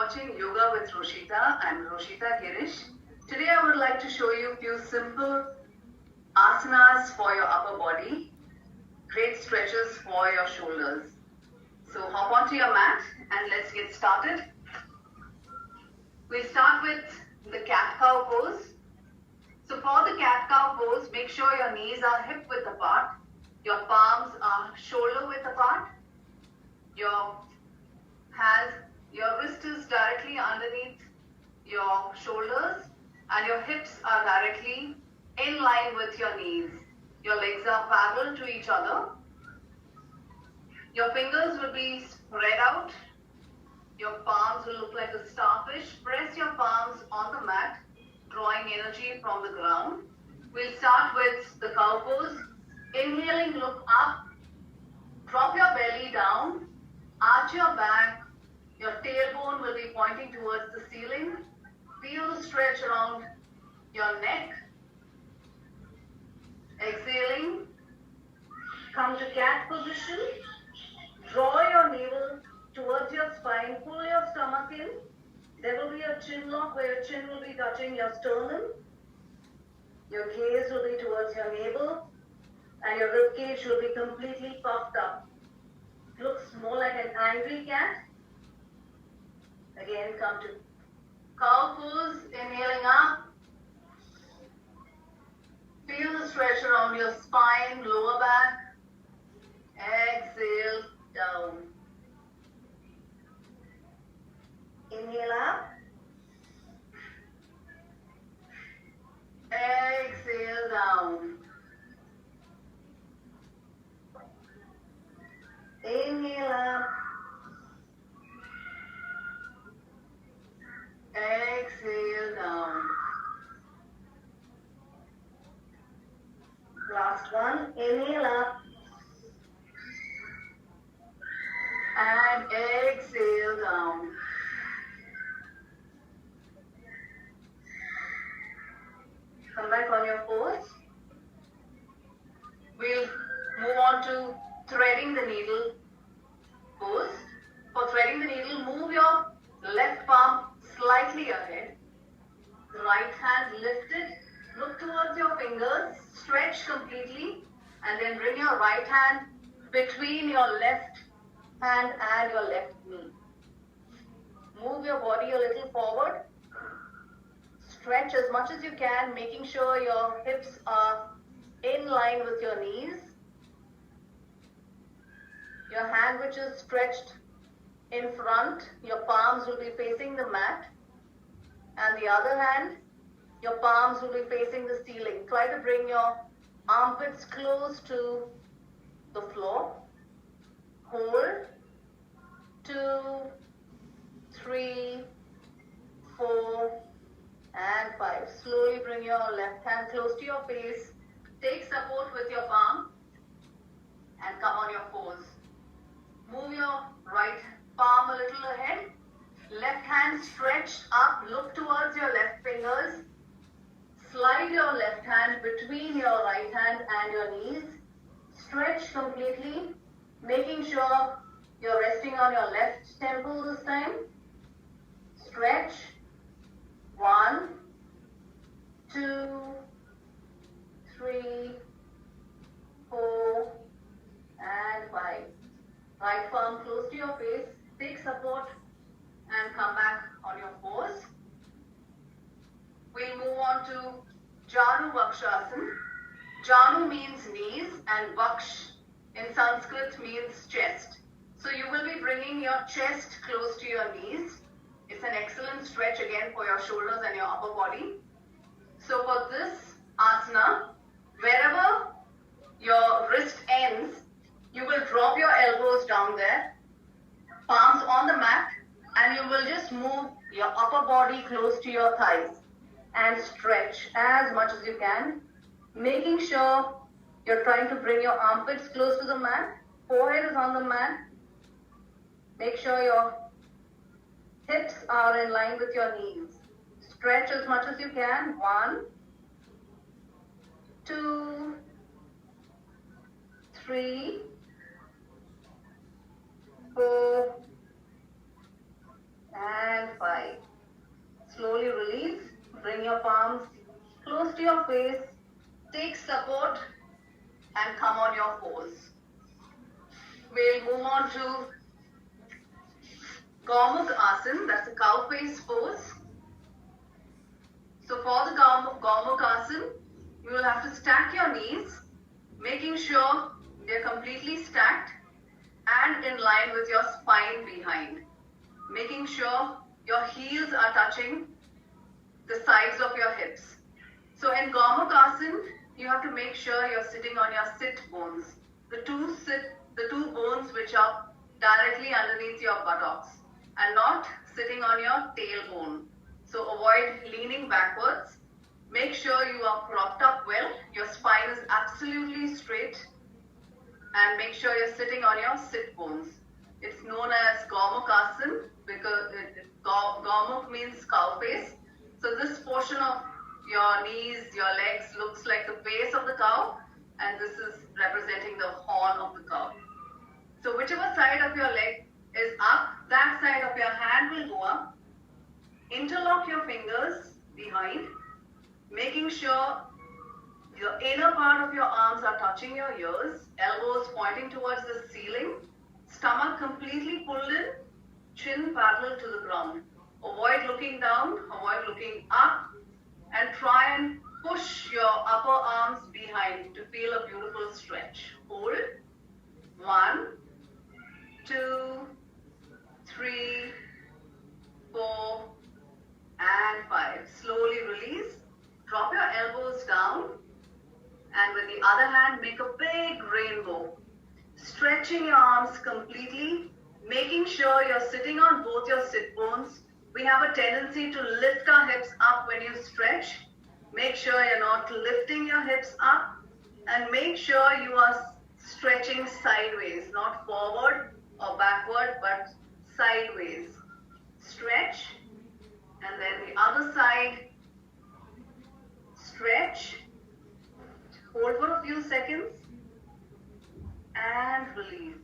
watching Yoga with Roshitha. I'm Roshitha Girish. Today I would like to show you a few simple asanas for your upper body, great stretches for your shoulders. So hop onto your mat and let's get started. We'll start with the cat-cow pose. So for the cat-cow pose, make sure your knees are hip-width apart, your palms are shoulder-width apart, your wrist is directly underneath your shoulders and your hips are directly in line with your knees. Your legs are parallel to each other. Your fingers will be spread out. Your palms will look like a starfish. Press your palms on the mat, drawing energy from the ground. We'll start with the cow pose. Inhaling, look up. Drop your belly down. Arch your back. Your tailbone will be pointing towards the ceiling. Feel the stretch around your neck. Exhaling. Come to cat position. Draw your navel towards your spine. Pull your stomach in. There will be a chin lock where your chin will be touching your sternum. Your gaze will be towards your navel. And your rib cage will be completely puffed up. Looks more like an angry cat. Again, come to cow pose, inhaling up. Feel the stretch around your spine, lower back. Exhale, down. Inhale up. Exhale, down. Inhale up. Exhale down. Last one. Inhale up. And exhale down. Come back on your pose. We'll move on to threading the needle pose. For threading the needle, move your left palm slightly ahead. The right hand lifted. Look towards your fingers. Stretch completely. And then bring your right hand between your left hand and your left knee. Move your body a little forward. Stretch as much as you can, making sure your hips are in line with your knees. Your hand which is stretched in front, your palms will be facing the mat. And the other hand, your palms will be facing the ceiling. Try to bring your armpits close to the floor. Hold. 2, 3, 4, and 5. Slowly bring your left hand close to your face. Take support with your palm and come on your pose. Move your right palm a little ahead. Left hand stretched up. Look towards your left fingers. Slide your left hand between your right hand and your knees. Stretch completely, making sure you're resting on your left temple this time. Stretch. 1, 2, 3, 4, and 5. Right palm close to your face. Take support and come back on your pose. We'll move on to JanuVakshasana. Janu means knees and Vaksh in Sanskrit means chest. So you will be bringing your chest close to your knees. It's an excellent stretch again for your shoulders and your upper body. So for this asana, wherever your wrist ends, you will drop your elbows down there, palms on the mat, and you will just move your upper body close to your thighs and stretch as much as you can, making sure you're trying to bring your armpits close to the mat, forehead is on the mat. Make sure your hips are in line with your knees. Stretch as much as you can. 1, 2, 3, 4, and 5. Slowly release. Bring your palms close to your face. Take support and come on your pose. We'll move on to Asana. That's a cow face pose. So for the Asana, you will have to stack your knees, making sure they're completely stacked and in line with your spine behind. Making sure your heels are touching the sides of your hips. So in Asana, you have to make sure you're sitting on your sit bones. The two bones which are directly underneath your buttocks and not sitting on your tailbone. So avoid leaning backwards. Make sure you are propped up well. Your spine is absolutely straight and make sure you're sitting on your sit bones. It's known as Asana because Gomukh means cow face. So this portion of your knees, your legs looks like the base of the cow and this is representing the horn of the cow. So whichever side of your leg is up, that side of your hand will go up. Interlock your fingers behind, making sure the inner part of your arms are touching your ears, elbows pointing towards the ceiling, stomach completely pulled in, chin parallel to the ground. Avoid looking down, avoid looking up, and try and push your upper arms behind to feel a beautiful stretch. Hold. 1, 2, 3, 4, and 5. Slowly release. Drop your elbows down. And with the other hand, make a big rainbow. Stretching your arms completely, making sure you're sitting on both your sit bones. We have a tendency to lift our hips up when you stretch. Make sure you're not lifting your hips up and make sure you are stretching sideways, not forward or backward, but sideways. Stretch and then the other side. Stretch. Hold for a few seconds and release.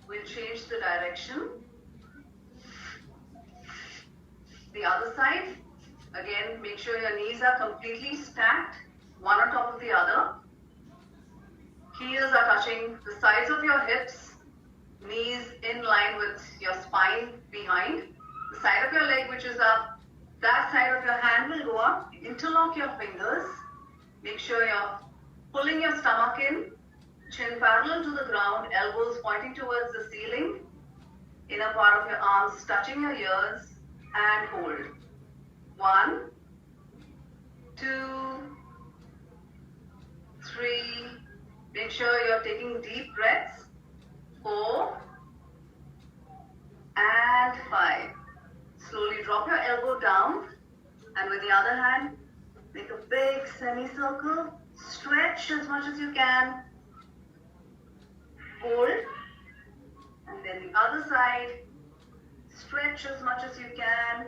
We'll change the direction. The other side. Again, make sure your knees are completely stacked, one on top of the other. Heels are touching the sides of your hips, knees in line with your spine behind. The side of your leg which is up, that side of your hand will go up. Interlock your fingers. Make sure you're pulling your stomach in, chin parallel to the ground, elbows pointing towards the ceiling, inner part of your arms touching your ears, and hold. 1, 2, 3, make sure you're taking deep breaths. 4, and 5. Slowly drop your elbow down, and with the other hand, make a big semicircle. Stretch as much as you can. Hold. And then the other side. Stretch as much as you can.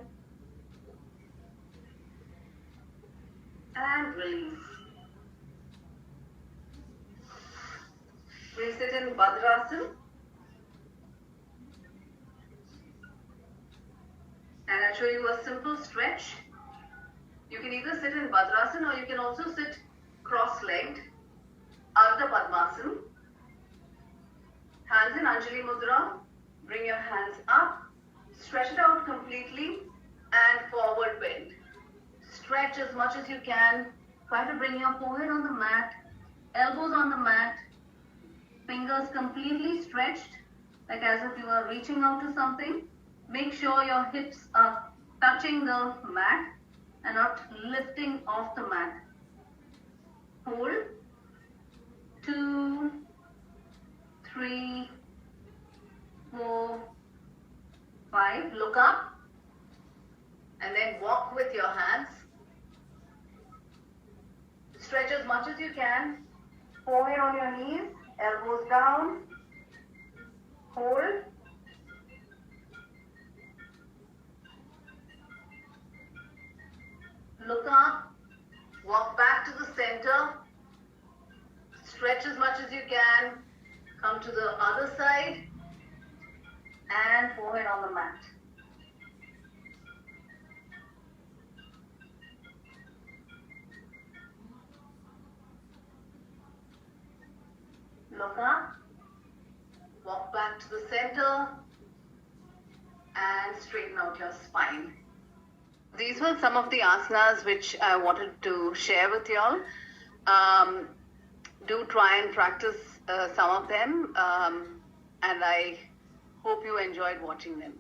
And release. We'll sit in Bhadrasana. And I'll show you a simple stretch. You can either sit in Bhadrasana or you can also sit cross-legged, Ardha Padmasana. Hands in Anjali Mudra. Bring your hands up. Stretch it out completely and forward bend. Stretch as much as you can. Try to bring your forehead on the mat, elbows on the mat, fingers completely stretched, like as if you are reaching out to something. Make sure your hips are touching the mat and not lifting off the mat. Hold. 2, 3, 4, 5. Look up and then walk with your hands. Stretch as much as you can. Forehead on your knees, elbows down. Hold. Look up. Walk back to the center. Stretch as much as you can. Come to the other side. And forehead on the mat. Look up. Walk back to the center. And straighten out your spine. These were some of the asanas which I wanted to share with y'all. Do try and practice some of them. And I hope you enjoyed watching them.